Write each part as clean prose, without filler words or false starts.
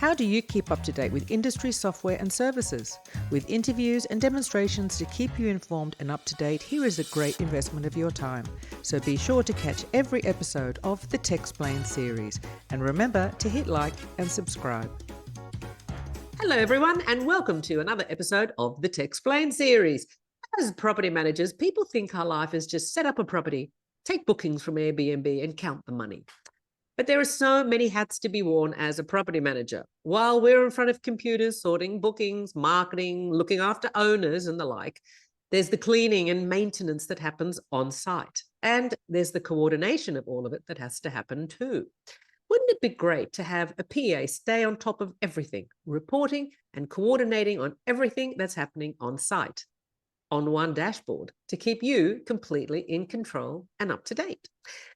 How do you keep up to date with industry software and services? With interviews and demonstrations to keep you informed and up to date, here is a great investment of your time. So be sure to catch every episode of the Texplain series. And remember to hit like and subscribe. Hello everyone, and welcome to another episode of the Texplain series. As property managers, people think our life is just set up a property, take bookings from Airbnb and count the money. But there are so many hats to be worn as a property manager. While we're in front of computers, sorting bookings, marketing, looking after owners and the like, there's the cleaning and maintenance that happens on site. And there's the coordination of all of it that has to happen too. Wouldn't it be great to have a PA stay on top of everything, reporting and coordinating on everything that's happening on site, on one dashboard, to keep you completely in control and up to date?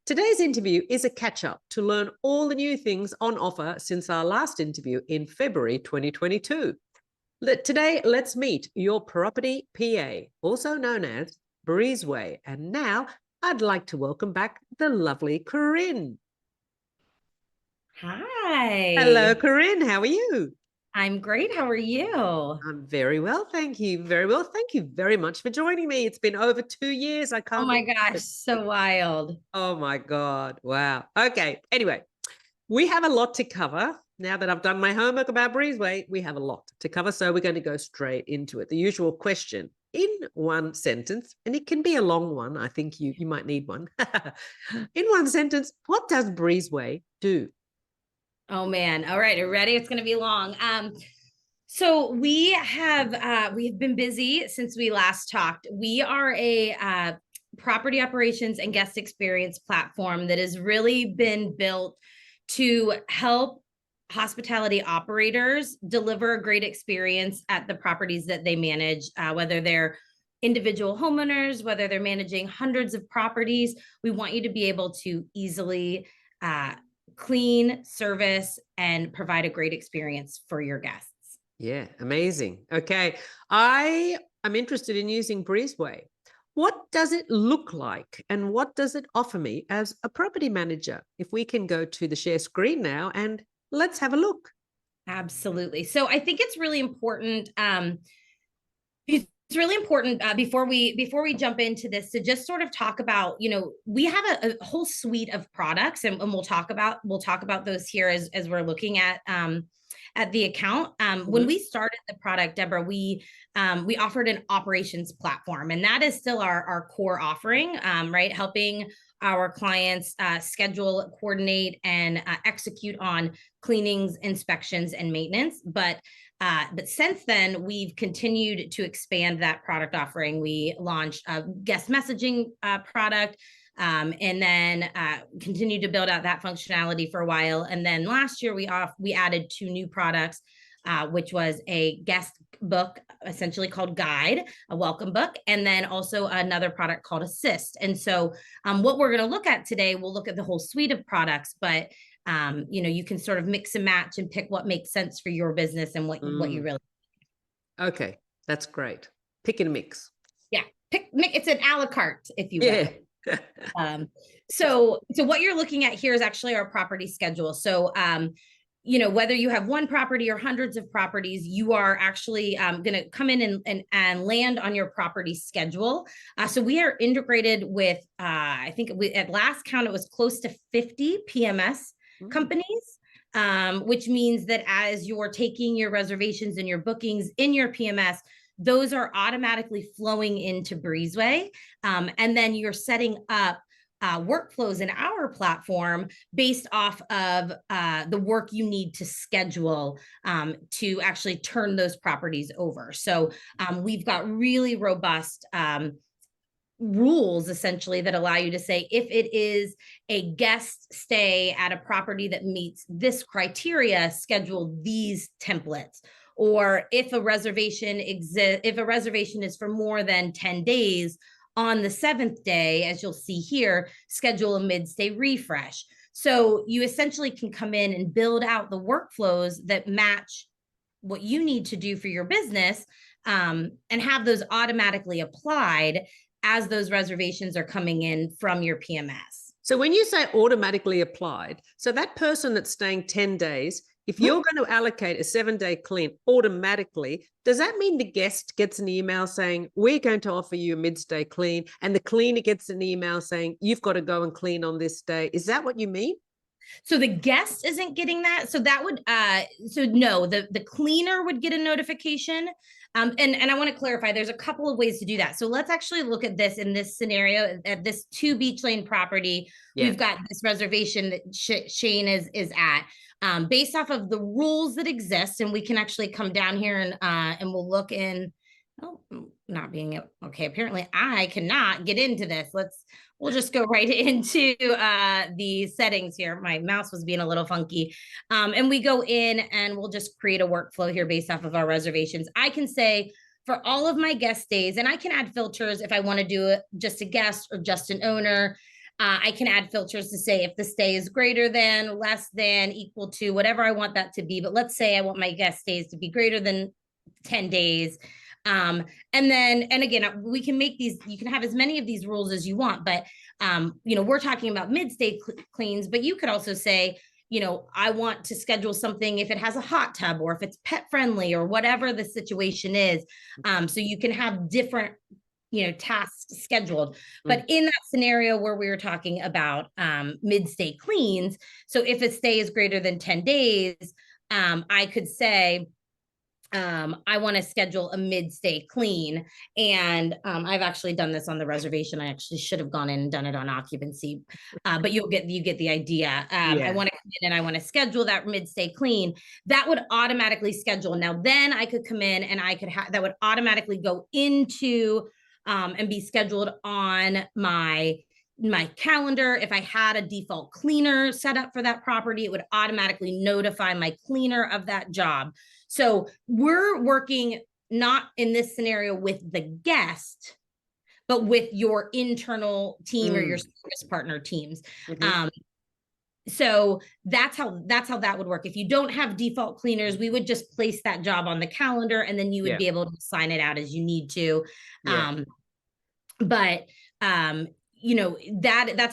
Today's interview is a catch-up to learn all the new things on offer since our last interview in February 2022. Today, let's meet your property PA, also known as Breezeway. And now I'd like to welcome back the lovely Corinne. Hi. Hello, Corinne. How are you? I'm great. How are you? I'm very well, thank you. Very well. Thank you very much for joining me. It's been over 2 years. I can't. Oh my gosh, so wild. Oh my God. Wow. Okay. Anyway, we have a lot to cover. Now that I've done my homework about Breezeway, we have a lot to cover. So we're going to go straight into it. The usual question in one sentence, and it can be a long one. I think you might need one. In one sentence, what does Breezeway do? Oh man. All right. Are you ready? It's going to be long. So we've been busy since we last talked. We are a property operations and guest experience platform that has really been built to help hospitality operators deliver a great experience at the properties that they manage, whether they're individual homeowners, whether they're managing hundreds of properties. We want you to be able to easily clean, service, and provide a great experience for your guests. Yeah, amazing. Okay, I am interested in using Breezeway. What does it look like and what does it offer me as a property manager? If we can go to the share screen now and let's have a look. Absolutely. So I think it's really important. It's really important before we jump into this to just sort of talk about, we have a whole suite of products, and we'll talk about those here as we're looking at the account. When we started the product, Deborah, we offered an operations platform, and that is still our core offering, right? Helping our clients schedule, coordinate, and execute on cleanings, inspections, and maintenance. But since then, we've continued to expand that product offering. We launched a guest messaging product, and then continued to build out that functionality for a while. And then last year, we added 2 new products, which was a guest book, essentially called Guide, a welcome book, and then also another product called Assist. And so what we're going to look at today, we'll look at the whole suite of products, but you can sort of mix and match and pick what makes sense for your business and what you really need. Okay, that's great. Pick and mix. Yeah, it's an a la carte, if you will. Yeah. So what you're looking at here is actually our property schedule. So whether you have one property or hundreds of properties, you are actually going to come in and land on your property schedule. So we are integrated with, I think at last count, it was close to 50 PMS companies, which means that as you're taking your reservations and your bookings in your PMS, those are automatically flowing into Breezeway. And then you're setting up workflows in our platform based off of the work you need to schedule to actually turn those properties over. So we've got really robust rules essentially that allow you to say, if it is a guest stay at a property that meets this criteria, schedule these templates. Or if a reservation is for more than 10 days, on the 7th day, as you'll see here, schedule a mid-stay refresh. So you essentially can come in and build out the workflows that match what you need to do for your business, and have those automatically applied as those reservations are coming in from your PMS. So when you say automatically applied, so that person that's staying 10 days if you're going to allocate a 7-day clean automatically, does that mean the guest gets an email saying, we're going to offer you a mid-stay clean, and the cleaner gets an email saying, you've got to go and clean on this day? Is that what you mean? So the guest isn't getting that. So that would, so no, the cleaner would get a notification. And I want to clarify, there's a couple of ways to do that. So let's actually look at this in this scenario at this 2 Beach Lane property. Yeah. We've got this reservation that Shane is at, based off of the rules that exist. And we can actually come down here and we'll look in, oh, not being, okay, apparently I cannot get into this. We'll just go right into the settings here. My mouse was being a little funky. And we go in and we'll just create a workflow here based off of our reservations. I can say for all of my guest stays, and I can add filters if I want to do it just a guest or just an owner. I can add filters to say if the stay is greater than, less than, equal to, whatever I want that to be. But let's say I want my guest stays to be greater than 10 days. And again, we can make these, you can have as many of these rules as you want, but, we're talking about mid-stay cleans, but you could also say, I want to schedule something if it has a hot tub or if it's pet friendly or whatever the situation is. So you can have different, tasks scheduled, but in that scenario where we were talking about, mid-stay cleans. So if a stay is greater than 10 days, I could say, I want to schedule a mid-stay clean. And I've actually done this on the reservation. I actually should have gone in and done it on occupancy, but you get the idea. I want to come in and I want to schedule that mid-stay clean. That would automatically schedule. Now, then I could come in and I could have, that would automatically go into and be scheduled on my calendar. If I had a default cleaner set up for that property, it would automatically notify my cleaner of that job. So we're working not in this scenario with the guest, but with your internal team or your service partner teams. So that's how that would work. If you don't have default cleaners, we would just place that job on the calendar and then you would be able to sign it out as you need to. That's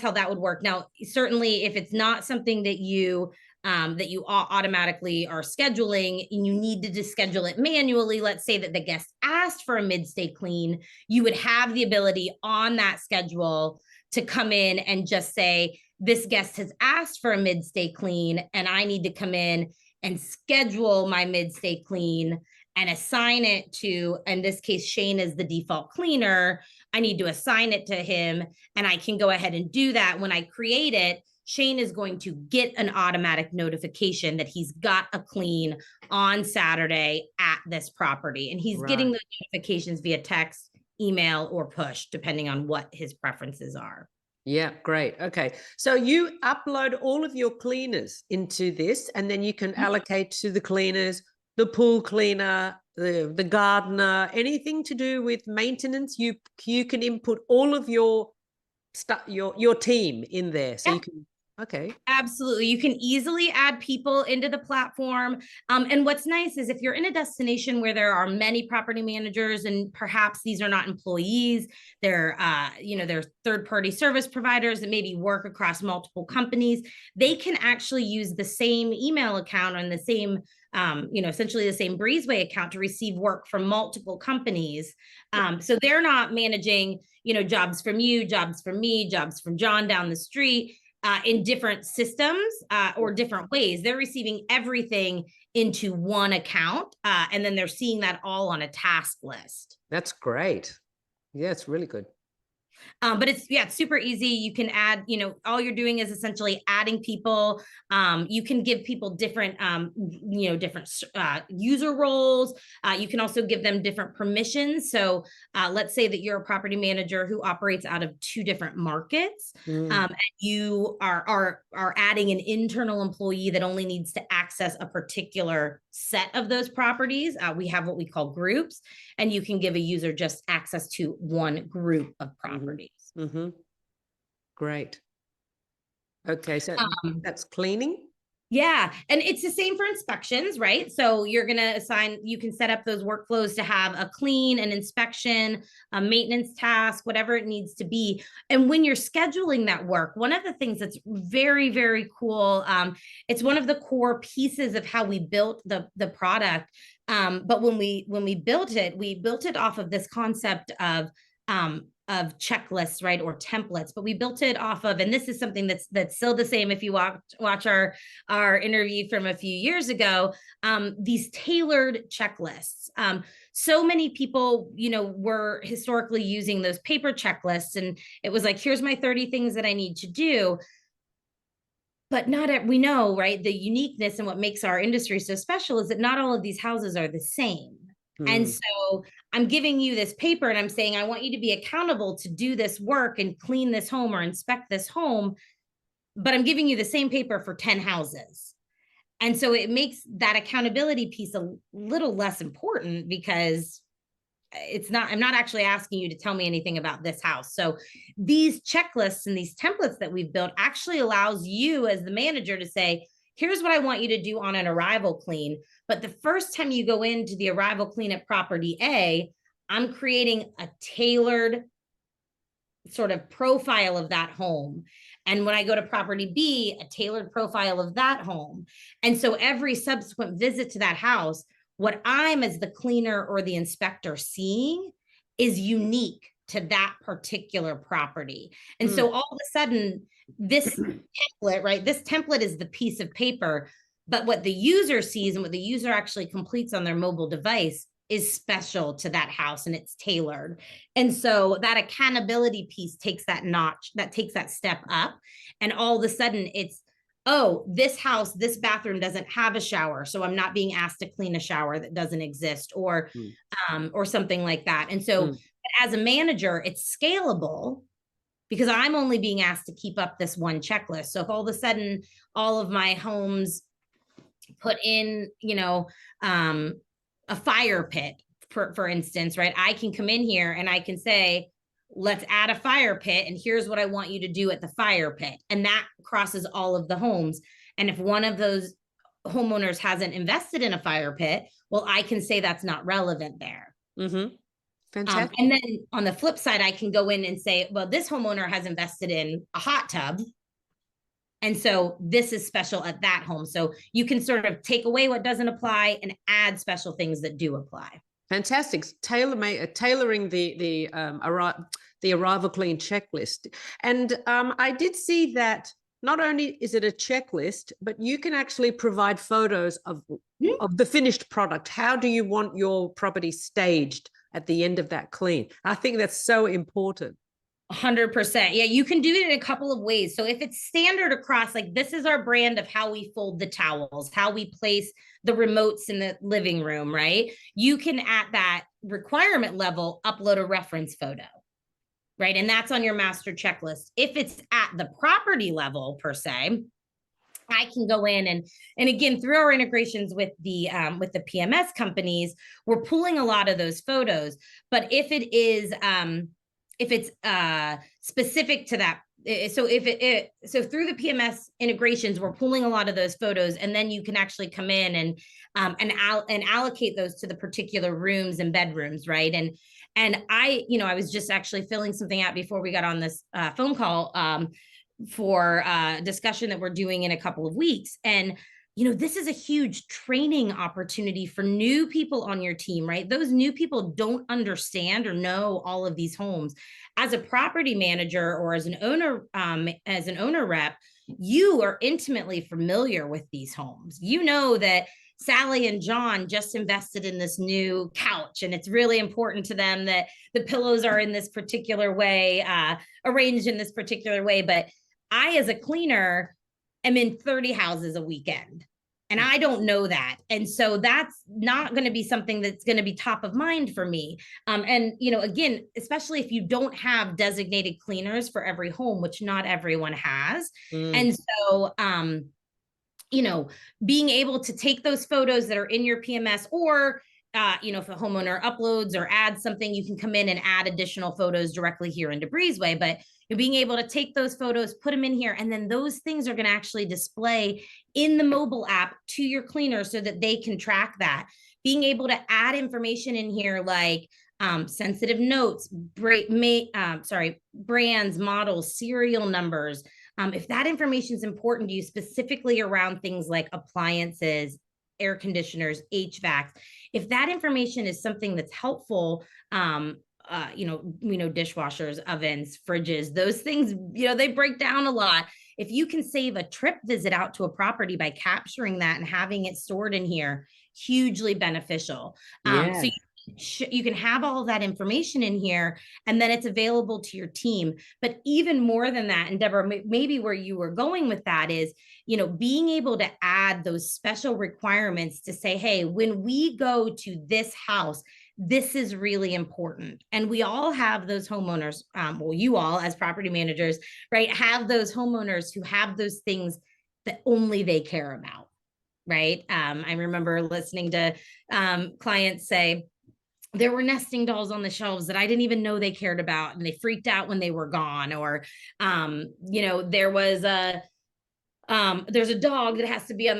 how that would work. Now, certainly if it's not something that you automatically are scheduling and you needed to schedule it manually, let's say that the guest asked for a mid-stay clean, you would have the ability on that schedule to come in and just say, this guest has asked for a mid-stay clean and I need to come in and schedule my mid-stay clean and assign it to, in this case, Shane is the default cleaner. I need to assign it to him and I can go ahead and do that. When I create it, Shane is going to get an automatic notification that he's got a clean on Saturday at this property. And he's getting the notifications via text, email, or push, depending on what his preferences are. Yeah, great. Okay. So you upload all of your cleaners into this, and then you can allocate to the cleaners, the pool cleaner, the gardener, anything to do with maintenance. You can input all of your stuff, your team in there. So you can. Okay. Absolutely. You can easily add people into the platform. And what's nice is if you're in a destination where there are many property managers and perhaps these are not employees, they're third-party service providers that maybe work across multiple companies, they can actually use the same email account and the same essentially the same Breezeway account to receive work from multiple companies. So they're not managing, jobs from you, jobs from me, jobs from John down the street. In different systems or different ways. They're receiving everything into one account, and then they're seeing that all on a task list. That's great. Yeah, it's really good. But it's super easy. You can add, all you're doing is essentially adding people. You can give people different, different user roles. You can also give them different permissions. So let's say that you're a property manager who operates out of 2 different markets, and you are adding an internal employee that only needs to access a particular set of those properties. We have what we call groups, and you can give a user just access to one group of properties. Great. Okay, so that's cleaning. Yeah. And it's the same for inspections, right? So you're going to assign, you can set up those workflows to have a clean, an inspection, a maintenance task, whatever it needs to be. And when you're scheduling that work, one of the things that's very, very cool, it's one of the core pieces of how we built the product. But when we built it off of this concept of checklists, right, or templates, but we built it off of, and this is something that's still the same if you watch our interview from a few years ago, these tailored checklists. So many people, were historically using those paper checklists, and it was like, here's my 30 things that I need to do. But we know, right, the uniqueness and what makes our industry so special is that not all of these houses are the same. And so I'm giving you this paper and I'm saying, I want you to be accountable to do this work and clean this home or inspect this home, but I'm giving you the same paper for 10 houses. And so it makes that accountability piece a little less important, because I'm not actually asking you to tell me anything about this house. So these checklists and these templates that we've built actually allows you as the manager to say, here's what I want you to do on an arrival clean. But the first time you go into the arrival clean at property A, I'm creating a tailored sort of profile of that home. And when I go to property B, a tailored profile of that home. And so every subsequent visit to that house, what I'm as the cleaner or the inspector seeing is unique to that particular property. And so all of a sudden, this template, right? This template is the piece of paper, but what the user sees and what the user actually completes on their mobile device is special to that house, and it's tailored. And so that accountability piece takes that notch, that takes that step up. And all of a sudden it's, oh, this house, this bathroom doesn't have a shower, so I'm not being asked to clean a shower that doesn't exist, or something like that. And so as a manager, it's scalable because I'm only being asked to keep up this one checklist. So if all of a sudden all of my homes put in, a fire pit, for instance, right? I can come in here and I can say, let's add a fire pit, and here's what I want you to do at the fire pit. And that crosses all of the homes. And if one of those homeowners hasn't invested in a fire pit, well, I can say that's not relevant there. Fantastic. And then on the flip side, I can go in and say, well, this homeowner has invested in a hot tub, and so this is special at that home. So you can sort of take away what doesn't apply and add special things that do apply. Fantastic. Tailoring the arrival clean checklist. And I did see that not only is it a checklist, but you can actually provide photos of the finished product. How do you want your property staged at the end of that clean? I think that's so important. 100%. Yeah, you can do it in a couple of ways. So if it's standard across, like this is our brand of how we fold the towels, how we place the remotes in the living room, right? You can, at that requirement level, upload a reference photo, right? And that's on your master checklist. If it's at the property level per se, I can go in and again, through our integrations with the PMS companies, we're pulling a lot of those photos. But if it's specific to that, so so through the PMS integrations, we're pulling a lot of those photos, and then you can actually come in and allocate those to the particular rooms and bedrooms, right? And I was just actually filling something out before we got on this phone call for a discussion that we're doing in a couple of weeks. And this is a huge training opportunity for new people on your team, right? Those new people don't understand or know all of these homes. As a property manager or as an owner rep, you are intimately familiar with these homes. You know that Sally and John just invested in this new couch, and it's really important to them that the pillows are in this particular way, arranged in this particular way. But I, as a cleaner, am in 30 houses a weekend, and I don't know that. And so that's not going to be something that's going to be top of mind for me. And, again, especially if you don't have designated cleaners for every home, which not everyone has. And so, being able to take those photos that are in your PMS, or if a homeowner uploads or adds something, you can come in and add additional photos directly here into Breezeway. But you're being able to take those photos, put them in here, and then those things are going to actually display in the mobile app to your cleaner so that they can track that. Being able to add information in here like sensitive notes, brands, models, serial numbers. If that information is important to you, specifically around things like appliances, air conditioners, HVACs, if that information is something that's helpful, dishwashers, ovens, fridges, those things, they break down a lot. If you can save a trip visit out to a property by capturing that and having it stored in here, hugely beneficial. So you can have all of that information in here, and then it's available to your team. But even more than that, and Deborah, maybe where you were going with that is, being able to add those special requirements to say, hey, when we go to this house, this is really important. And we all have those homeowners, you all as property managers, right, have those homeowners who have those things that only they care about, right? I remember listening to clients say, there were nesting dolls on the shelves that I didn't even know they cared about, and they freaked out when they were gone. Or, there's a dog that has to be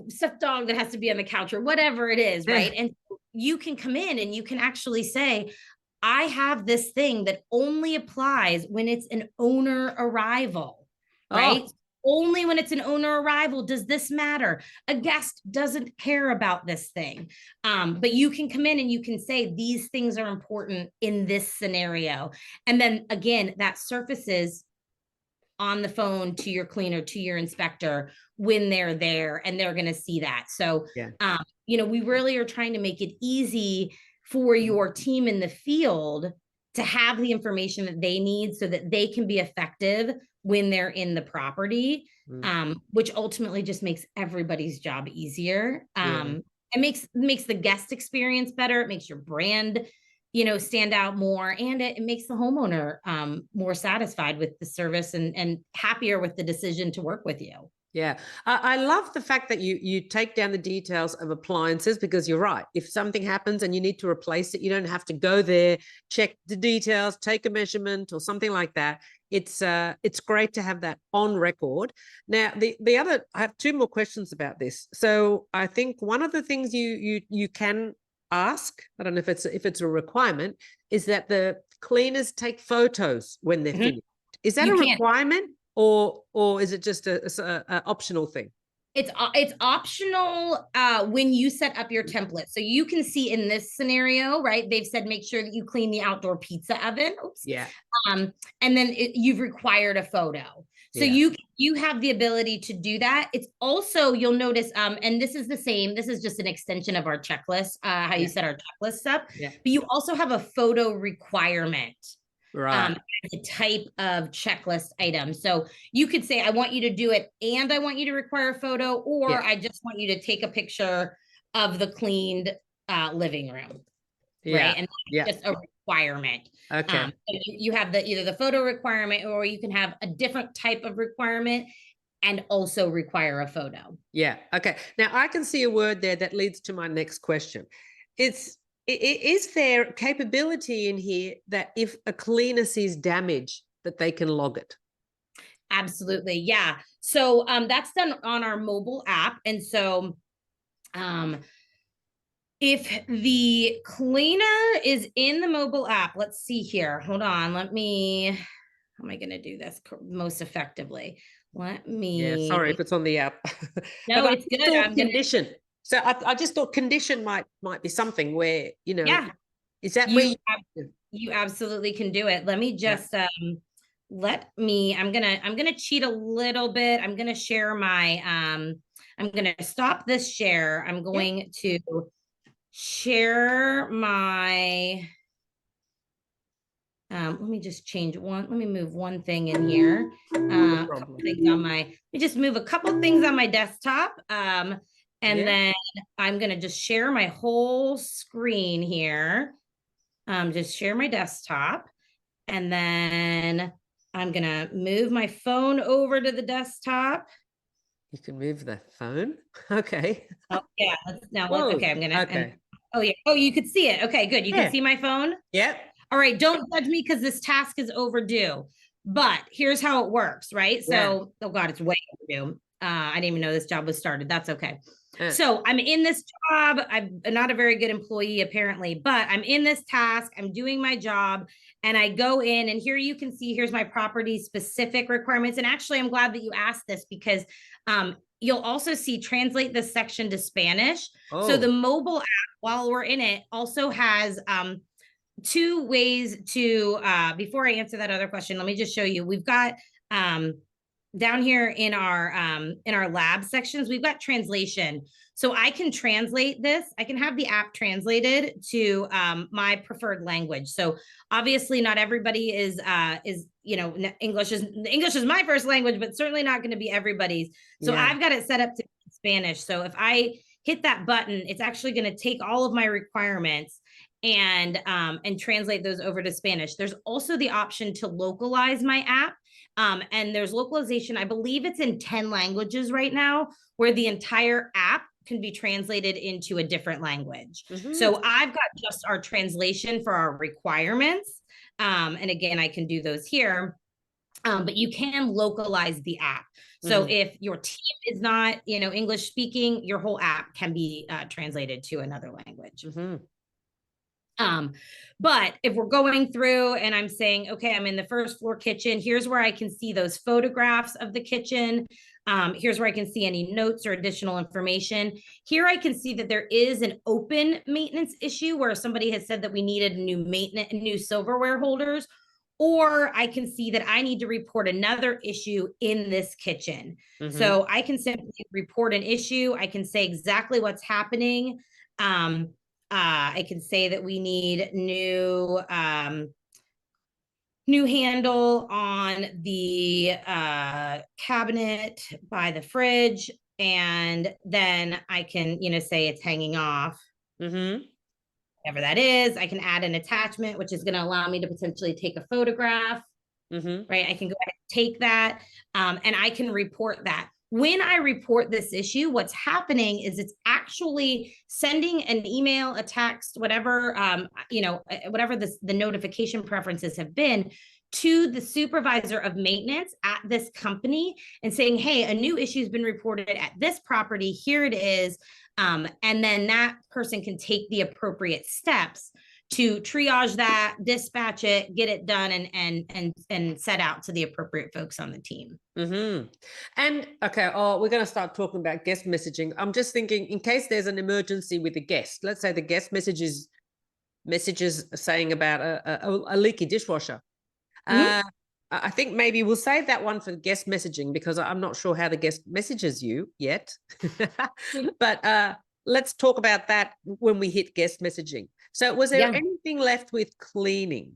stuffed dog that has to be on the couch, or whatever it is, right? And you can come in and you can actually say, I have this thing that only applies when it's an owner arrival, right? Oh. Only when it's an owner arrival does this matter. A guest doesn't care about this thing. But you can come in and you can say, these things are important in this scenario. And then again, that surfaces on the phone to your cleaner, to your inspector when they're there, and they're going to see that. So, we really are trying to make it easy for your team in the field to have the information that they need so that they can be effective when they're in the property, which ultimately just makes everybody's job easier. It makes the guest experience better. It makes your brand, stand out more, and it makes the homeowner more satisfied with the service and happier with the decision to work with you. Yeah. I love the fact that you take down the details of appliances, because you're right. If something happens and you need to replace it, you don't have to go there, check the details, take a measurement or something like that. It's great to have that on record. Now, I have two more questions about this. So I think one of the things you can ask, I don't know if it's a requirement, is that the cleaners take photos when they're finished. Is that a requirement? Or is it just a optional thing? It's optional when you set up your template. So you can see in this scenario, right? They've said make sure that you clean the outdoor pizza oven. Oops. Yeah. And then you've required a photo. So you have the ability to do that. It's also, you'll notice, and this is the same. This is just an extension of our checklist, how you set our checklist up. Yeah. But you also have a photo requirement. Right. The type of checklist item. So you could say, I want you to do it, and I want you to require a photo, or I just want you to take a picture of the cleaned living room. Right. And that's just a requirement. Okay. So you have either the photo requirement, or you can have a different type of requirement and also require a photo. Yeah. Okay. Now I can see a word there that leads to my next question. Is there capability in here that if a cleaner sees damage, that they can log it? Absolutely. Yeah. So that's done on our mobile app. And so if the cleaner is in the mobile app, let's see here. Hold on. How am I going to do this most effectively? Sorry if it's on the app. No, it's good. I'm condition. So I just thought condition might be something where, is that where you absolutely can do it. Let me just, I'm going to cheat a little bit. I'm going to share I'm going to stop this share. I'm going to share my, let me just let me move one thing in here. Let me just move a couple things on my desktop. And then I'm going to just share my whole screen here. Just share my desktop. And then I'm going to move my phone over to the desktop. You can move the phone? Okay. Oh, yeah. Okay. I'm going to. Okay. Oh, yeah. Oh, you could see it. Okay, good. You Yeah. can see my phone? Yep. All right, don't judge me because this task is overdue. But here's how it works, right? Yeah. So, oh God, it's way overdue. I didn't even know this job was started. That's okay. Yeah. So I'm in this job. I'm not a very good employee, apparently, but I'm in this task. I'm doing my job, and I go in, and here you can see, here's my property specific requirements. And actually, I'm glad that you asked this because you'll also see translate this section to Spanish. Oh. So the mobile app, while we're in it, also has two ways to before I answer that other question, let me just show you. We've got down here in our lab sections, we've got translation. So I can translate this. I can have the app translated to my preferred language. So obviously not everybody is English is my first language, but certainly not going to be everybody's. So yeah. I've got it set up to Spanish. So if I hit that button, it's actually going to take all of my requirements and translate those over to Spanish. There's also the option to localize my app. And there's localization, I believe it's in 10 languages right now, where the entire app can be translated into a different language. Mm-hmm. So I've got just our translation for our requirements. And again, I can do those here. But you can localize the app. So if your team is not, English speaking, your whole app can be translated to another language. Mm-hmm. But if we're going through and I'm saying, okay, I'm in the first floor kitchen, here's where I can see those photographs of the kitchen. Here's where I can see any notes or additional information. Here I can see that there is an open maintenance issue where somebody has said that we needed new silverware holders, or I can see that I need to report another issue in this kitchen. Mm-hmm. So I can simply report an issue. I can say exactly what's happening. I can say that we need new handle on the cabinet by the fridge, and then I can, say it's hanging off. Mm-hmm. Whatever that is, I can add an attachment, which is going to allow me to potentially take a photograph. Mm-hmm. Right? I can go ahead and take that, and I can report that. When I report this issue, what's happening is it's actually sending an email, a text, whatever, whatever the notification preferences have been, to the supervisor of maintenance at this company and saying, hey, a new issue has been reported at this property. Here it is. And then that person can take the appropriate steps to triage that, dispatch it, get it done, and set out to the appropriate folks on the team. Mm-hmm. And okay, we're going to start talking about guest messaging. I'm just thinking, in case there's an emergency with a guest, let's say the guest messages saying about a leaky dishwasher. Mm-hmm. I think maybe we'll save that one for guest messaging because I'm not sure how the guest messages you yet. But let's talk about that when we hit guest messaging. So was there anything left with cleaning?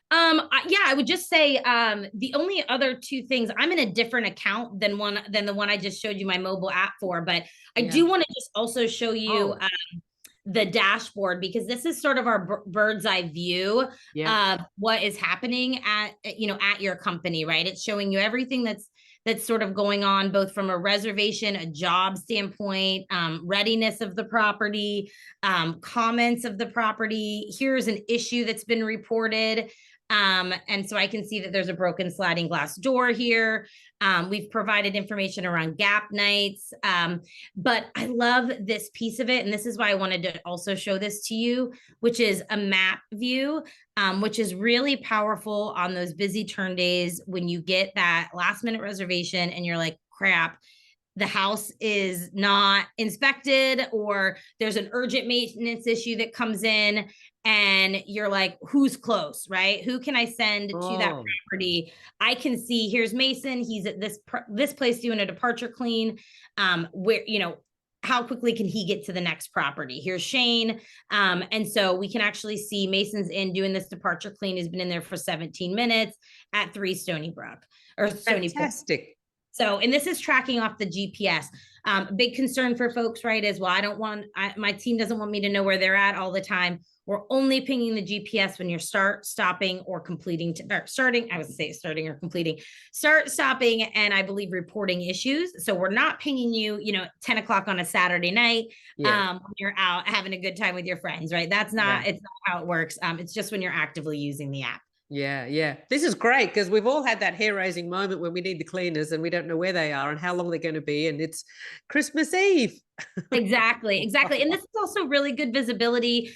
I would just say the only other two things, I'm in a different account than the one I just showed you my mobile app for, but I do want to just also show you the dashboard, because this is sort of our bird's eye view of what is happening at your company, right? It's showing you everything that's sort of going on, both from a reservation, a job standpoint, readiness of the property, comments of the property. Here's an issue that's been reported. And so I can see that there's a broken sliding glass door here. We've provided information around gap nights. But I love this piece of it. And this is why I wanted to also show this to you, which is a map view, which is really powerful on those busy turn days when you get that last minute reservation and you're like, crap, the house is not inspected, or there's an urgent maintenance issue that comes in and you're like, who's close, right? Who can I send to that property? I can see, here's Mason. He's at this place doing a departure clean. Where, how quickly can he get to the next property? Here's Shane. And so we can actually see Mason's in doing this departure clean. He's been in there for 17 minutes at 3 Stony Brook or Stony Brook. Fantastic. So, and this is tracking off the GPS. Big concern for folks, right, is, well, my team doesn't want me to know where they're at all the time. We're only pinging the GPS when you're stopping, or completing, starting, I would say starting or completing, stopping, and I believe reporting issues. So we're not pinging you, 10 o'clock on a Saturday night, when you're out having a good time with your friends, right? It's not how it works. It's just when you're actively using the app. Yeah. This is great because we've all had that hair-raising moment when we need the cleaners and we don't know where they are and how long they're going to be, and it's Christmas Eve. Exactly. And this is also really good visibility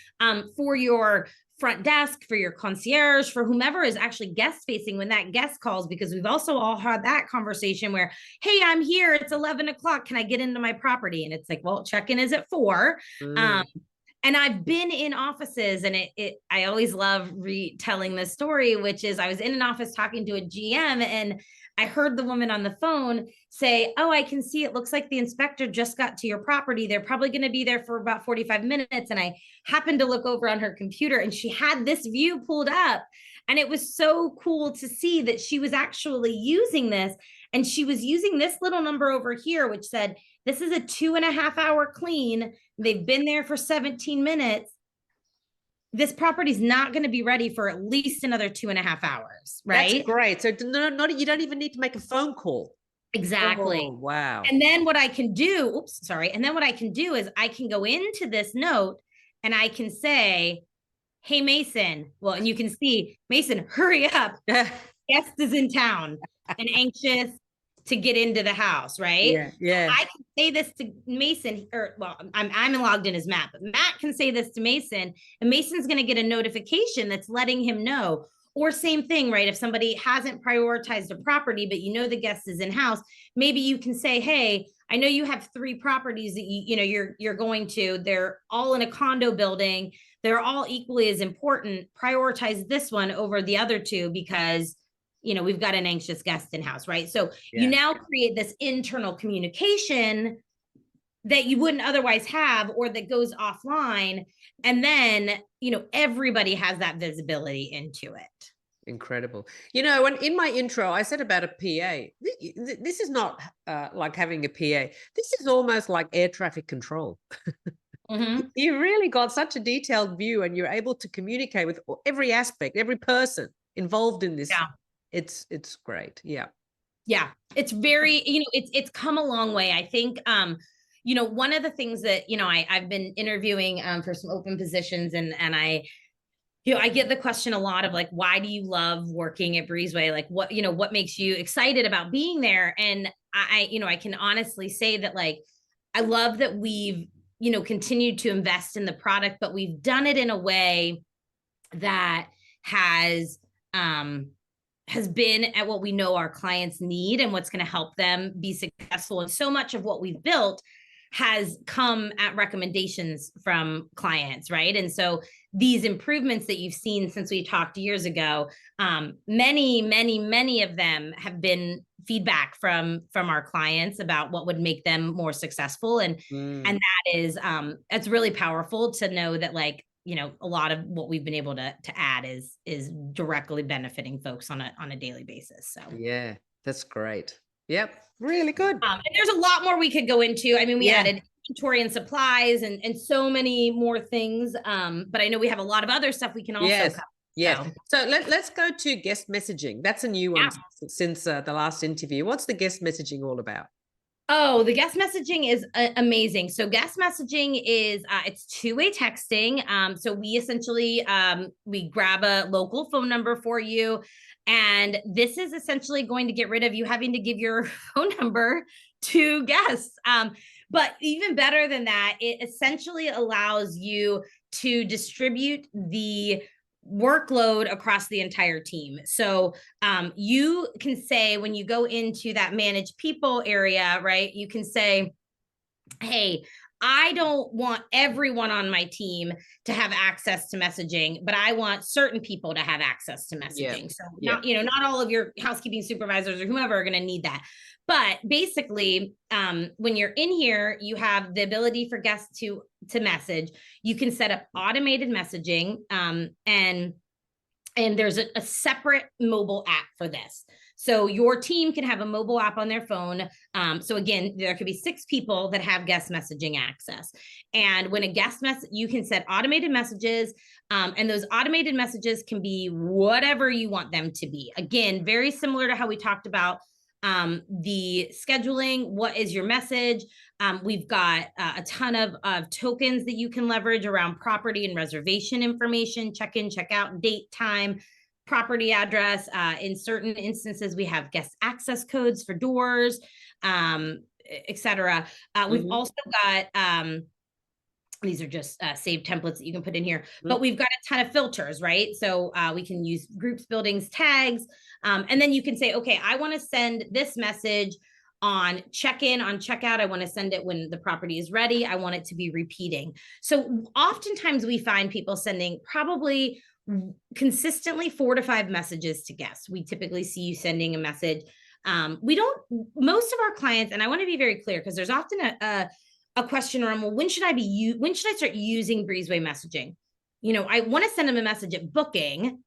for your front desk, for your concierge, for whomever is actually guest facing when that guest calls, because we've also all had that conversation where, hey, I'm here, it's 11 o'clock, can I get into my property? And it's like, well, check-in is at 4. And I've been in offices, and I always love retelling this story, which is I was in an office talking to a GM, and I heard the woman on the phone say, oh, I can see it looks like the inspector just got to your property. They're probably going to be there for about 45 minutes. And I happened to look over on her computer, and she had this view pulled up. And it was so cool to see that she was actually using this. And she was using this little number over here, which said, this is a 2.5-hour clean. They've been there for 17 minutes. This property's not going to be ready for at least another 2.5 hours, right? That's great. So you don't even need to make a phone call. Exactly. Oh, wow. And then what I can do, And then what I can do is I can go into this note and I can say, hey, Mason. Well, and you can see, Mason, hurry up. Guest is in town and anxious to get into the house, right? Yeah. I can say this to Mason, I'm logged in as Matt, but Matt can say this to Mason, and Mason's going to get a notification that's letting him know. Or same thing, right? If somebody hasn't prioritized a property, but the guest is in house, maybe you can say, hey, I know you have 3 properties that you're going to. They're all in a condo building. They're all equally as important. Prioritize this one over the other 2 because we've got an anxious guest in house, right? So you now create this internal communication that you wouldn't otherwise have, or that goes offline. And then, everybody has that visibility into it. Incredible. When in my intro, I said about a PA, this is not like having a PA. This is almost like air traffic control. You really got such a detailed view, and you're able to communicate with every aspect, every person involved in this. Yeah. It's great. Yeah. It's very, it's come a long way. I think, one of the things that, I've been interviewing for some open positions, and I get the question a lot of like, why do you love working at Breezeway? Like what makes you excited about being there? And I can honestly say that, like, I love that we've, continued to invest in the product, but we've done it in a way that has been at what we know our clients need and what's going to help them be successful. And so much of what we've built has come at recommendations from clients, right? And so these improvements that you've seen since we talked years ago, many of them have been feedback from our clients about what would make them more successful. And that is, it's really powerful to know that, like, a lot of what we've been able to add is directly benefiting folks on a daily basis. So yeah, that's great. Yep, really good. And there's a lot more we could go into. I mean, we added inventory and supplies and so many more things. But I know we have a lot of other stuff we can also cover. Yes. So let's go to guest messaging. That's a new one since the last interview. What's the guest messaging all about? Oh, the guest messaging is amazing. So guest messaging is, it's 2-way texting. So we essentially, we grab a local phone number for you. And this is essentially going to get rid of you having to give your phone number to guests. But even better than that, it essentially allows you to distribute the workload across the entire team. So you can say, when you go into that manage people area, right, you can say, hey, I don't want everyone on my team to have access to messaging, but I want certain people to have access to messaging. So not all of your housekeeping supervisors or whomever are going to need that. But basically, when you're in here, you have the ability for guests to message. You can set up automated messaging, and there's a separate mobile app for this. So your team can have a mobile app on their phone. So again, there could be 6 people that have guest messaging access. And when a guest message, you can set automated messages, and those automated messages can be whatever you want them to be. Again, very similar to how we talked about the scheduling. What is your message? We've got a ton of tokens that you can leverage around property and reservation information, check-in, check-out, date, time, property address. In certain instances, we have guest access codes for doors, etc. We've also got, these are just saved templates that you can put in here, but we've got a ton of filters, right? So we can use groups, buildings, tags, and then you can say, okay, I want to send this message on check-in, on checkout. I want to send it when the property is ready. I want it to be repeating. So oftentimes we find people sending probably consistently 4 to 5 messages to guests. We typically see you sending a message. Most of our clients, and I want to be very clear, because there's often a question around, well, when should I start using Breezeway messaging? I want to send them a message at booking.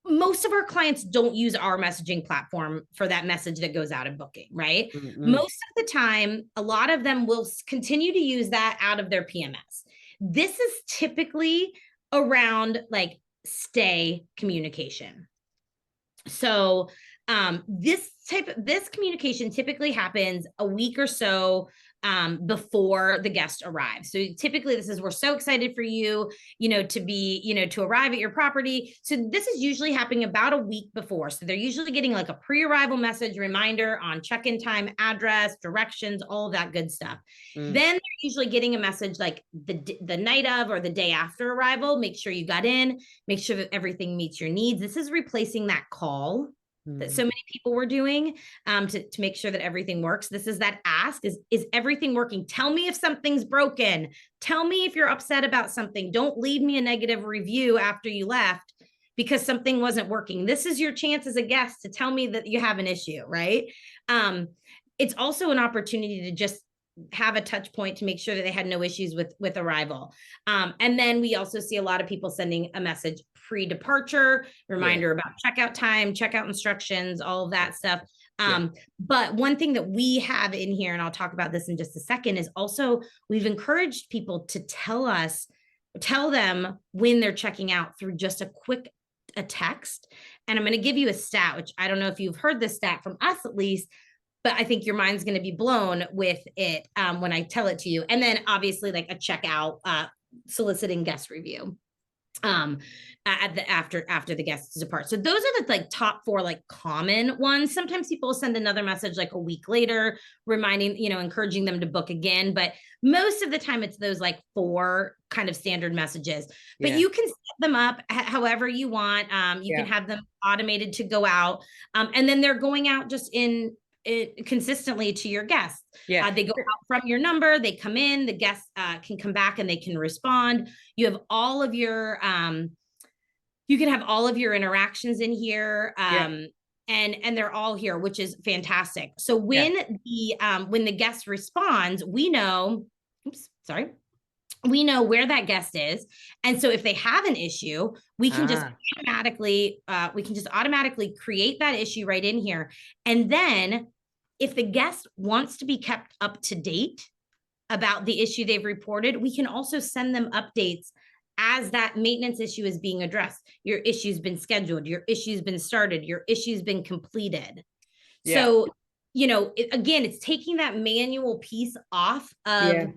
Most of our clients don't use our messaging platform for that message that goes out at booking, right? Most of the time, a lot of them will continue to use that out of their PMS. This is typically around like stay communication. So this communication typically happens a week or so before the guest arrives. So typically this is, we're so excited for you, to arrive at your property. So this is usually happening about a week before. So they're usually getting like a pre-arrival message reminder on check-in time, address, directions, all of that good stuff. Then they're usually getting a message like the night of or the day after arrival. Make sure you got in, make sure that everything meets your needs. This is replacing that call that so many people were doing to make sure that everything works. This is that ask, is everything working? Tell me if something's broken. Tell me if you're upset about something. Don't leave me a negative review after you left because something wasn't working. This is your chance as a guest to tell me that you have an issue, right? It's also an opportunity to just have a touch point to make sure that they had no issues with arrival. And then we also see a lot of people sending a message pre-departure, reminder about checkout time, checkout instructions, all of that stuff. But one thing that we have in here, and I'll talk about this in just a second, is also we've encouraged people to tell them when they're checking out through just a text. And I'm going to give you a stat, which I don't know if you've heard this stat from us at least, but I think your mind's going to be blown with it when I tell it to you. And then obviously like a checkout, soliciting guest review after the guests depart. So those are the like top 4 like common ones. Sometimes people will send another message like a week later, reminding, encouraging them to book again. But most of the time it's those like 4 kind of standard messages, but you can set them up however you want. You can have them automated to go out. And then they're going out just consistently to your guests. They go out from your number, they come in, the guests can come back and they can respond. You have all of your you can have all of your interactions in here, and they're all here, which is fantastic. So when the guest responds, we know where that guest is. And so if they have an issue, we can just automatically create that issue right in here. And then if the guest wants to be kept up to date about the issue they've reported, we can also send them updates as that maintenance issue is being addressed. Your issue's been scheduled, your issue's been started, your issue's been completed. So, again, it's taking that manual piece off of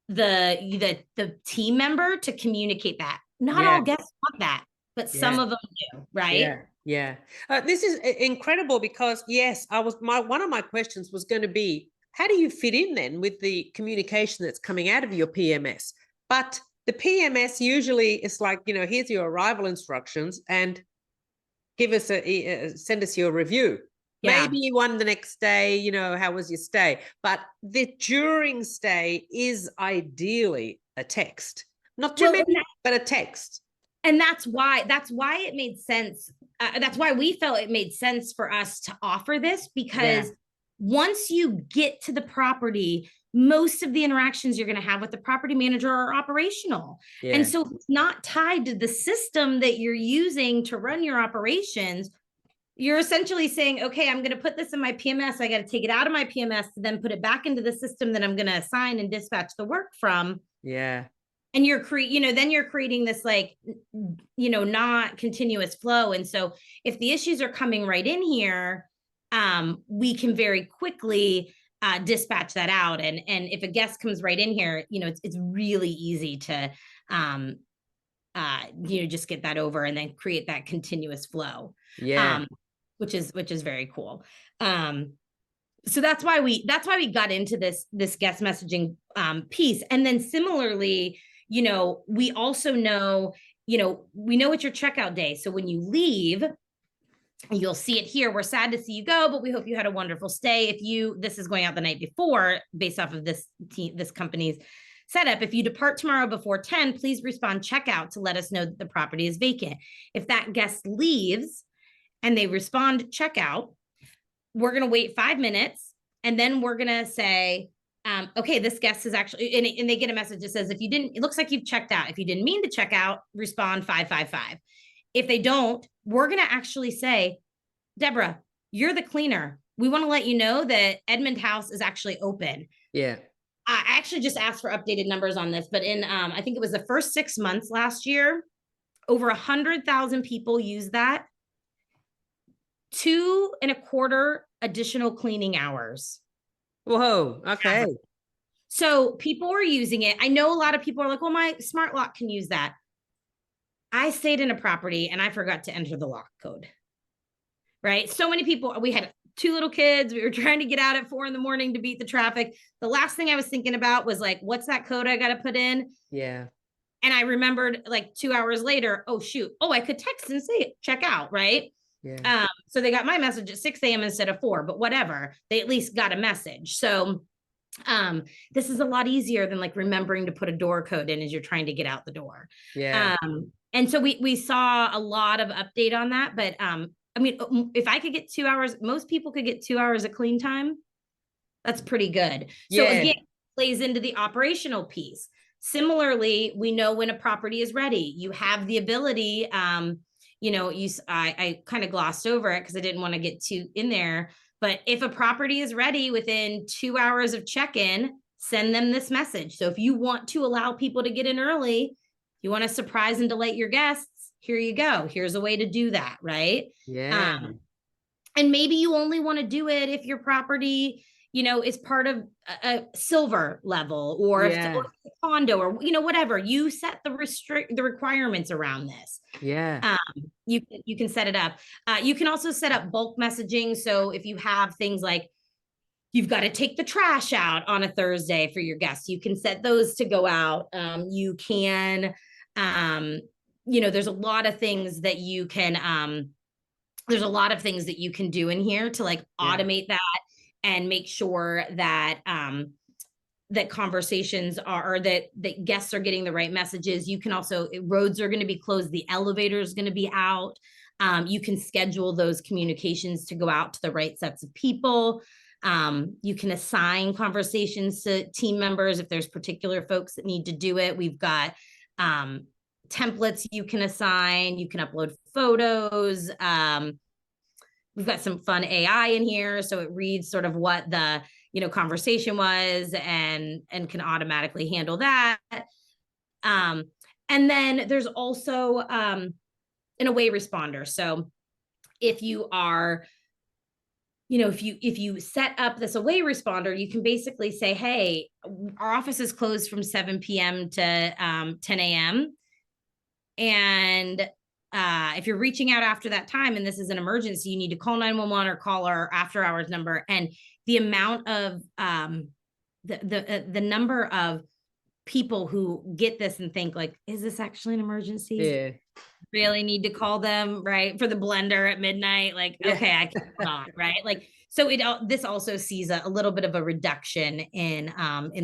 the team member to communicate that. Not all guests want that, but some of them do, right? This is incredible because one of my questions was going to be, how do you fit in then with the communication that's coming out of your PMS? But the PMS usually is like, here's your arrival instructions and send us your review. Maybe you won the next day, how was your stay? But the during stay is ideally a text, not too many, but a text. And that's why it made sense. That's why we felt it made sense for us to offer this, because once you get to the property, most of the interactions you're going to have with the property manager are operational. Yeah. And so it's not tied to the system that you're using to run your operations. You're essentially saying, okay, I'm going to put this in my PMS. I got to take it out of my PMS to then put it back into the system that I'm going to assign and dispatch the work from. Yeah. And you're then you're creating this like, not continuous flow. And so if the issues are coming right in here, we can very quickly dispatch that out. And if a guest comes right in here, it's really easy to, just get that over and then create that continuous flow. Yeah. Which is very cool. So that's why we got into this guest messaging piece. And then similarly, we also know, we know it's your checkout day. So when you leave, you'll see it here. We're sad to see you go, but we hope you had a wonderful stay. This is going out the night before, based off of this company's setup. If you depart tomorrow before 10, please respond checkout to let us know that the property is vacant. If that guest leaves and they respond checkout, we're going to wait 5 minutes. And then we're going to say, okay, this guest is actually, and they get a message that says, it looks like you've checked out. If you didn't mean to check out, respond 555. If they don't, we're going to actually say, Deborah, you're the cleaner. We want to let you know that Edmond House is actually open. Yeah. I actually just asked for updated numbers on this, but in, I think it was the first 6 months last year, over 100,000 people used that. 2.25 additional cleaning hours. Whoa. Okay. So people were using it. I know a lot of people are like, well, my smart lock can use that. I stayed in a property and I forgot to enter the lock code. Right. So many people, we had 2 little kids. We were trying to get out at 4 a.m. to beat the traffic. The last thing I was thinking about was like, what's that code I got to put in? Yeah. And I remembered like 2 hours later, oh, shoot. Oh, I could text and say check out. Right. Yeah. So they got my message at 6 a.m. instead of 4, but whatever, they at least got a message. So this is a lot easier than like remembering to put a door code in as you're trying to get out the door. Yeah. And so we saw a lot of update on that, but I mean, if I could get 2 hours, most people could get 2 hours of clean time. That's pretty good. So again, it plays into the operational piece. Similarly, we know when a property is ready. You have the ability, I kind of glossed over it because I didn't want to get too in there. But if a property is ready within 2 hours of check-in, send them this message. So if you want to allow people to get in early, you want to surprise and delight your guests, here you go. Here's a way to do that, right? Yeah. And maybe you only want to do it if your property, is part of a silver level or if it's a condo or, whatever. You set the requirements around this. Yeah. You can set it up. You can also set up bulk messaging. So if you have things like you've got to take the trash out on a Thursday for your guests, you can set those to go out. You can, there's a lot of things that you can, do in here to like automate that and make sure that, that conversations are, that guests are getting the right messages. You can also, roads are going to be closed. The elevator is going to be out. You can schedule those communications to go out to the right sets of people. You can assign conversations to team members if there's particular folks that need to do it. We've got templates you can assign. You can upload photos. We've got some fun AI in here. So it reads sort of what the conversation was and can automatically handle that. And then there's also an away responder. So if you are, if you set up this away responder, you can basically say, hey, our office is closed from 7 p.m. to 10 a.m. And if you're reaching out after that time and this is an emergency, you need to call 911 or call our after hours number. And the amount of the number of people who get this and think like, is this actually an emergency? Yeah. Really need to call them, right? For the blender at midnight. Like, okay, I can not, right? Like, so this also sees a little bit of a reduction in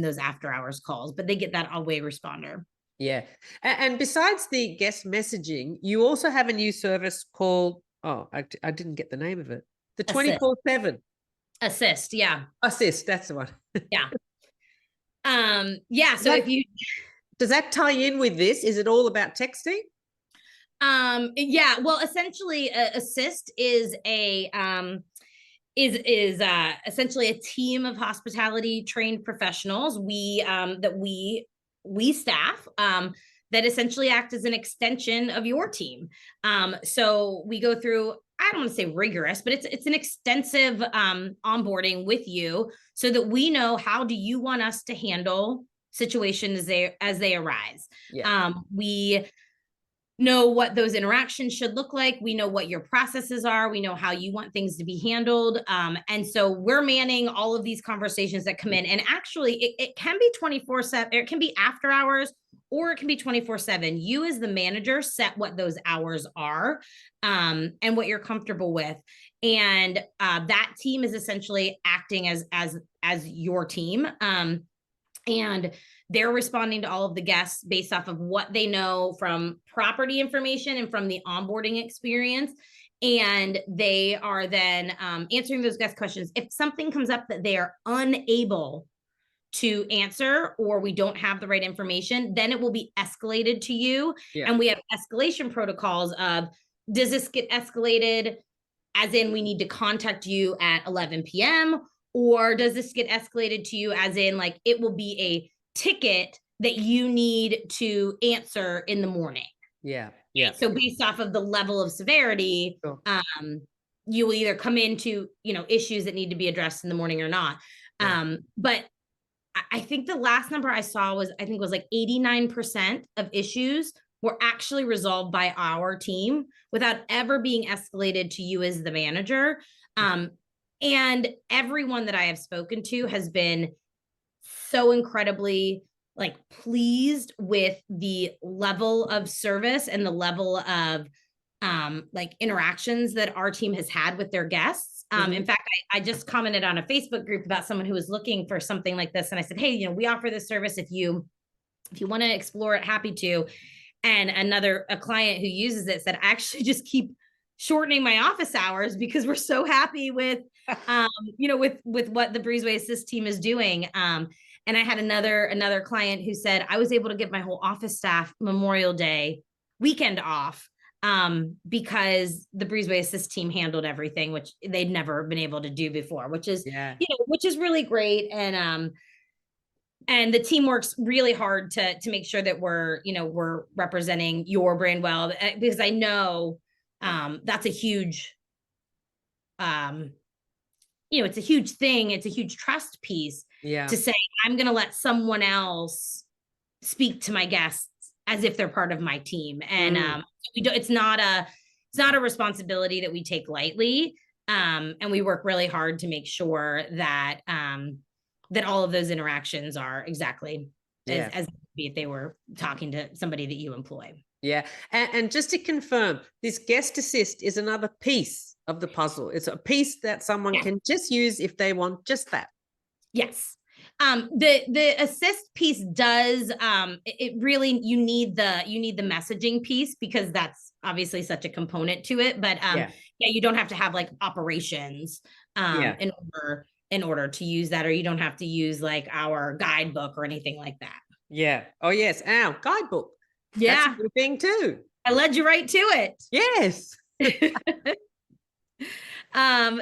those after hours calls, but they get that away responder. Yeah. And besides the guest messaging, you also have a new service called, I didn't get the name of it. The 24/7. Assist. Yeah. Assist, that's the one. Yeah. Yeah. So That- if you, Does that tie in with this? Is it all about texting? yeah, well, essentially assist is a, is essentially a team of hospitality trained professionals we staff that essentially act as an extension of your team. So we go through, I don't want to say rigorous, but it's an extensive onboarding with you so that we know, how do you want us to handle situations as they arise. Yeah. We know what those interactions should look like. We know what your processes are. We know how you want things to be handled. And so we're manning all of these conversations that come in. And actually, it can be 24/7, it can be after hours, or it can be 24/7. You as the manager set what those hours are, and what you're comfortable with. And that team is essentially acting as your team. And they're responding to all of the guests based off of what they know from property information and from the onboarding experience. And they are then answering those guest questions. If something comes up that they are unable to answer, or we don't have the right information, then it will be escalated to you. Yeah. And we have escalation protocols of, does this get escalated as in we need to contact you at 11 p.m.? Or does this get escalated to you as in, like, it will be a ticket that you need to answer in the morning? Yeah. Yeah. So based off of the level of severity, sure, you will either come into, issues that need to be addressed in the morning or not. Yeah. But I think the last number I saw was like 89% of issues were actually resolved by our team without ever being escalated to you as the manager. And everyone that I have spoken to has been so incredibly pleased with the level of service and the level of interactions that our team has had with their guests. In fact, I just commented on a Facebook group about someone who was looking for something like this. And I said, hey, we offer this service. If you want to explore it, happy to. And a client who uses it said, I actually just keep shortening my office hours because we're so happy with, with what the Breezeway Assist team is doing. And I had another client who said, I was able to give my whole office staff Memorial Day weekend off because the Breezeway Assist team handled everything, which they'd never been able to do before, which is, which is really great. And the team works really hard to make sure that we're representing your brand well, because I know that's a huge, it's a huge thing. It's a huge trust piece to say, I'm going to let someone else speak to my guests as if they're part of my team. And it's not a responsibility that we take lightly. And we work really hard to make sure that, that all of those interactions are exactly as if they were talking to somebody that you employ. Yeah. And just to confirm, this guest assist is another piece of the puzzle. It's a piece that someone can just use if they want just that. Yes. The assist piece does, it really, you need the messaging piece, because that's obviously such a component to it. But you don't have to have operations in order to use that, or you don't have to use our guidebook or anything like that. Yeah. Oh yes. Our guidebook. Yeah. That's a good thing too. I led you right to it. Yes.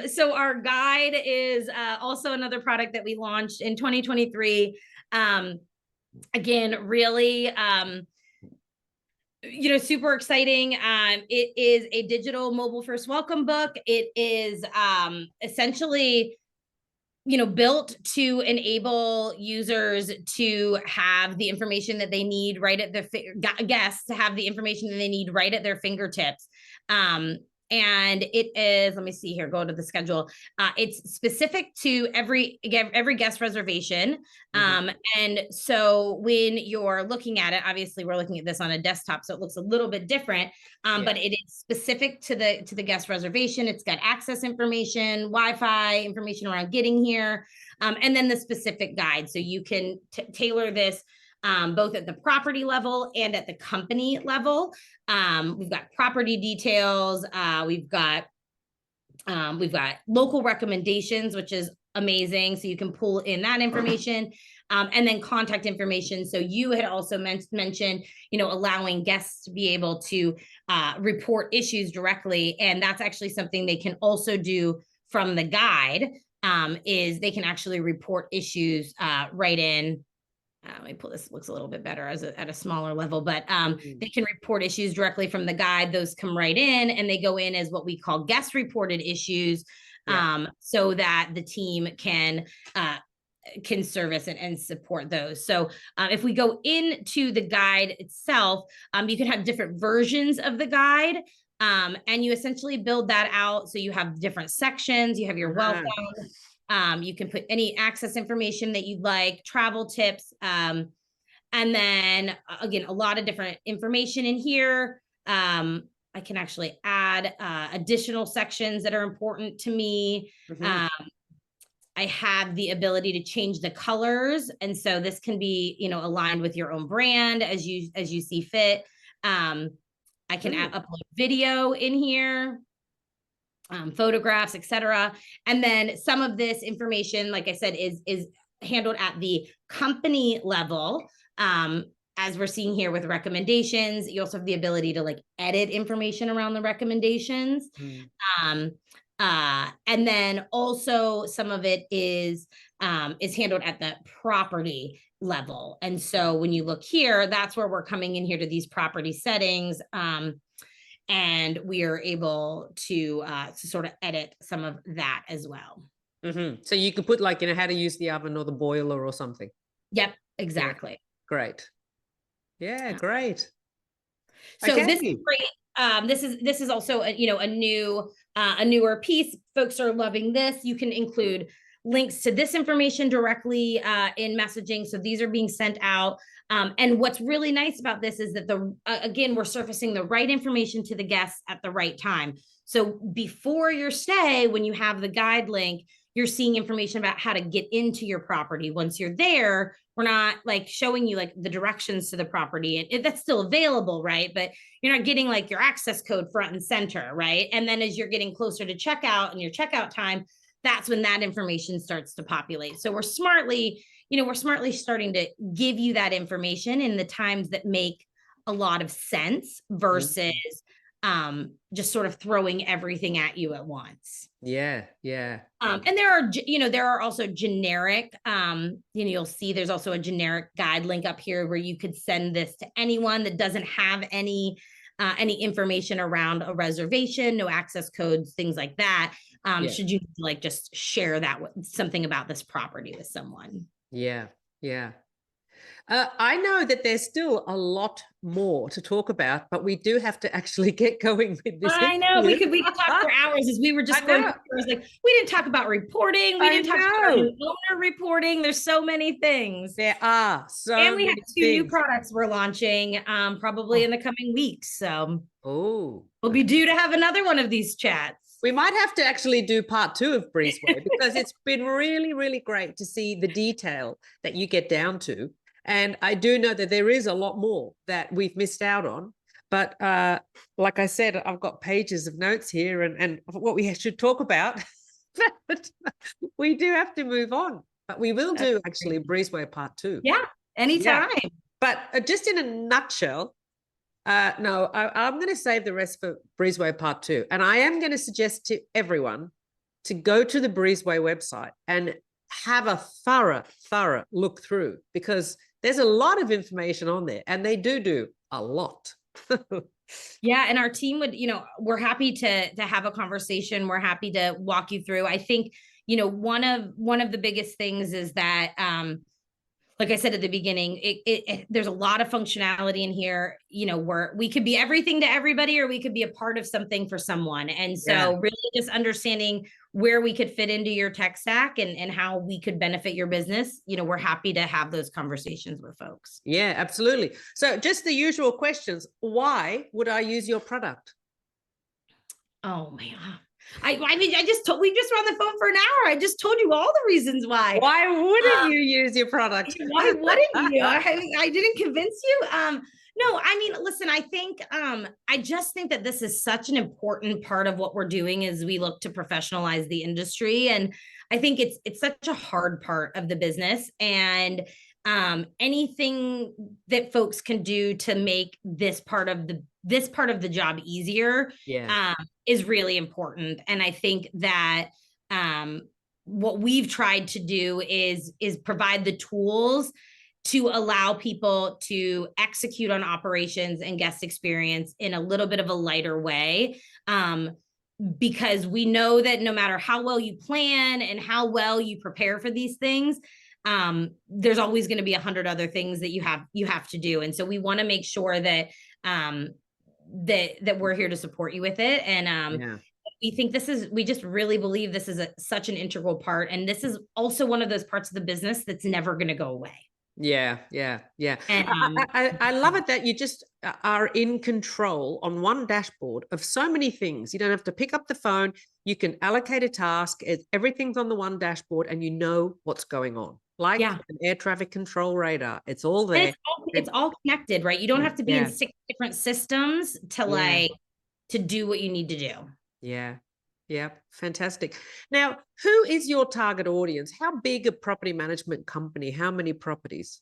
So our guide is also another product that we launched in 2023. Again, really, super exciting. It is a digital mobile first welcome book. It is essentially built to enable users to have the information that they need right at their guests to have the information that they need right at their fingertips. And it is, let me see here, go to the schedule. It's specific to every guest reservation. And so when you're looking at it, obviously we're looking at this on a desktop, so it looks a little bit different, but it is specific to the guest reservation. It's got access information, Wi-Fi information around getting here, and then the specific guide. So you can tailor this both at the property level and at the company level. We've got property details. We've got We've got local recommendations, which is amazing. So you can pull in that information. And then contact information. So you had also mentioned, allowing guests to be able to report issues directly. And that's actually something they can also do from the guide, is they can actually report issues right in. Let me pull this, looks a little bit better at a smaller level, but they can report issues directly from the guide. Those come right in and they go in as what we call guest reported issues, so that the team can service and support those. So if we go into the guide itself, you can have different versions of the guide, and you essentially build that out. So you have different sections, you have your welcome, you can put any access information that you'd like, travel tips, and then again, a lot of different information in here. I can actually add additional sections that are important to me. I have the ability to change the colors. And so this can be, aligned with your own brand as you see fit. I can upload video in here, photographs, etc. And then some of this information, like I said, is handled at the company level. As we're seeing here with recommendations, you also have the ability to edit information around the recommendations. And then also some of it is handled at the property level. And so when you look here, that's where we're coming in here to these property settings. And we are able to sort of edit some of that as well. So you could put how to use the oven or the boiler or something. Yep, exactly. Yeah. Great. Yeah, great. So this is great. This is also a newer piece. Folks are loving this. You can include links to this information directly in messaging. So these are being sent out. And what's really nice about this is that again, we're surfacing the right information to the guests at the right time. So before your stay, when you have the guide link, you're seeing information about how to get into your property. Once you're there, we're not showing you the directions to the property, and that's still available, right? But you're not getting your access code front and center, right? And then as you're getting closer to checkout and your checkout time, that's when that information starts to populate. So we're smartly starting to give you that information in the times that make a lot of sense versus just sort of throwing everything at you at once. Yeah. And there are also generic, you'll see there's also a generic guide link up here where you could send this to anyone that doesn't have any information around a reservation, no access codes, things like that. Should you just share that with something about this property with someone? Yeah. I know that there's still a lot more to talk about, but we do have to actually get going with this. I know we could talk for hours as we were just going through. I was we didn't talk about reporting. We didn't talk about owner reporting. There's so many things. There are so and we many have two new products we're launching probably in the coming weeks. So we'll be due to have another one of these chats. We might have to actually do part 2 of Breezeway because it's been really, really great to see the detail that you get down to. And I do know that there is a lot more that we've missed out on. But like I said, I've got pages of notes here and what we should talk about. But we do have to move on. But we will do actually Breezeway part 2. Yeah, anytime. Yeah. But just in a nutshell, no, I'm going to save the rest for Breezeway part 2. And I am going to suggest to everyone to go to the Breezeway website and have a thorough look through, because there's a lot of information on there and they do a lot. Yeah. And our team would, we're happy to have a conversation. We're happy to walk you through. I think, one of the biggest things is that, like I said at the beginning, there's a lot of functionality in here, where we could be everything to everybody, or we could be a part of something for someone. And so really just understanding where we could fit into your tech stack and how we could benefit your business. We're happy to have those conversations with folks. Yeah, absolutely. So just the usual questions. Why would I use your product? Oh man. I mean, we just were on the phone for an hour. I just told you all the reasons why. Why wouldn't you use your product? Why wouldn't you? I didn't convince you. No, I mean, listen, I think I just think that this is such an important part of what we're doing as we look to professionalize the industry. And I think it's such a hard part of the business. And anything that folks can do to make this part of the job easier Yeah. is really important. And I think that what we've tried to do is provide the tools to allow people to execute on operations and guest experience in a little bit of a lighter way. Because we know that no matter how well you plan and how well you prepare for these things, there's always going to be 100 other things that you have to do. And so we want to make sure that that we're here to support you with it. And we think we just really believe this is such an integral part. And this is also one of those parts of the business that's never going to go away. Yeah. And I love it that you just are in control on one dashboard of so many things. You don't have to pick up the phone. You can allocate a task. Everything's on the one dashboard and you know what's going on. Like an air traffic control radar. It's all there. It's all connected, right? You don't have to be in 6 different systems to to do what you need to do. Yeah, fantastic. Now, who is your target audience? How big a property management company? How many properties?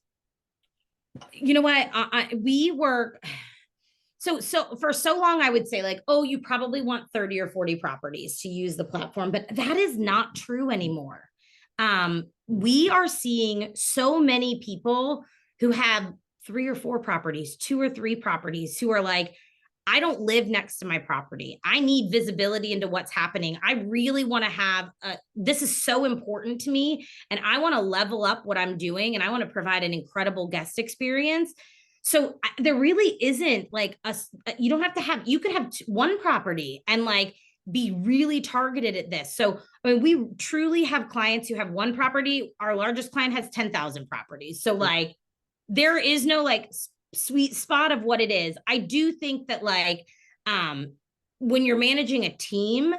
You know what? We work. So for so long, I would say like, oh, you probably want 30 or 40 properties to use the platform, but that is not true anymore. We are seeing so many people who have 3 or 4 properties, 2 or 3 properties, who are like, I don't live next to my property. I need visibility into what's happening. I really want to have, this is so important to me. And I want to level up what I'm doing. And I want to provide an incredible guest experience. So there really isn't like you don't have to have, you could have 1 property and like be really targeted at this. So, I mean, we truly have clients who have 1 property. Our largest client has 10,000 properties. So like, there is no like sweet spot of what it is. I do think that like when you're managing a team,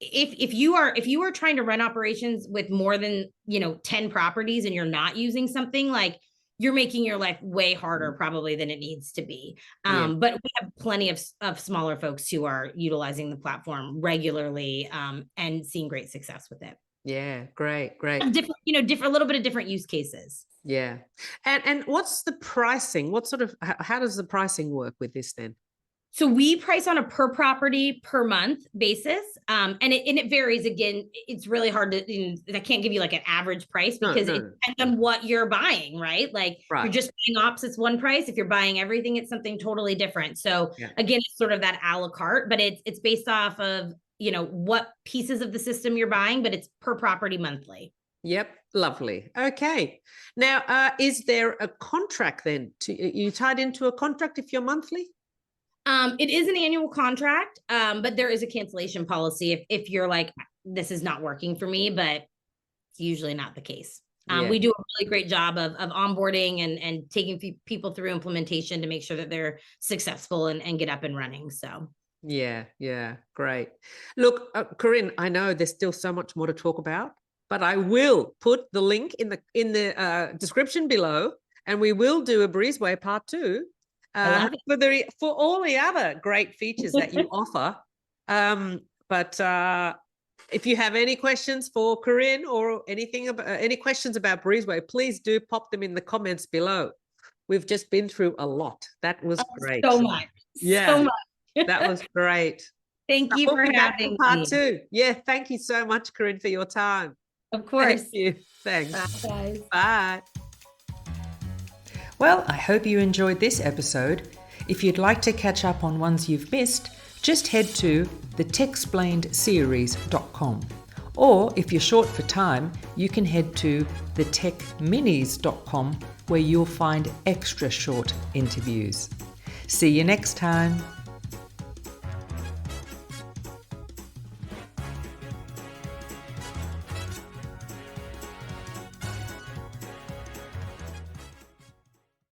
if you are trying to run operations with more than 10 properties and you're not using something, like you're making your life way harder probably than it needs to be. But we have plenty of smaller folks who are utilizing the platform regularly and seeing great success with it. Yeah, great. Different, a little bit of different use cases. Yeah. And what's the pricing? How does the pricing work with this then? So we price on a per property per month basis. And it varies. Again, it's really hard to, I can't give you like an average price because it depends on what you're buying, right? Like you're just buying ops, it's one price. If you're buying everything, it's something totally different. So again, it's sort of that a la carte, but it's based off of, what pieces of the system you're buying, but it's per property monthly. Yep. Lovely. Okay. Now, is there a contract then? You tied into a contract if you're monthly? It is an annual contract, but there is a cancellation policy if you're like, this is not working for me, but it's usually not the case. We do a really great job of onboarding and taking people through implementation to make sure that they're successful and get up and running. So. Yeah. Great. Look, Corinne, I know there's still so much more to talk about, but I will put the link in the description below, and we will do a Breezeway part 2 for all the other great features that you offer. But if you have any questions for Corinne or any questions about Breezeway, please do pop them in the comments below. We've just been through a lot. That was great. So much. Yeah. So much. That was great. Thank you for having me. Part 2. Yeah, thank you so much, Corinne, for your time. Of course. Thank you. Thanks. Bye, guys. Bye. Well, I hope you enjoyed this episode. If you'd like to catch up on ones you've missed, just head to thetexplainedseries.com. Or if you're short for time, you can head to thetechminis.com, where you'll find extra short interviews. See you next time.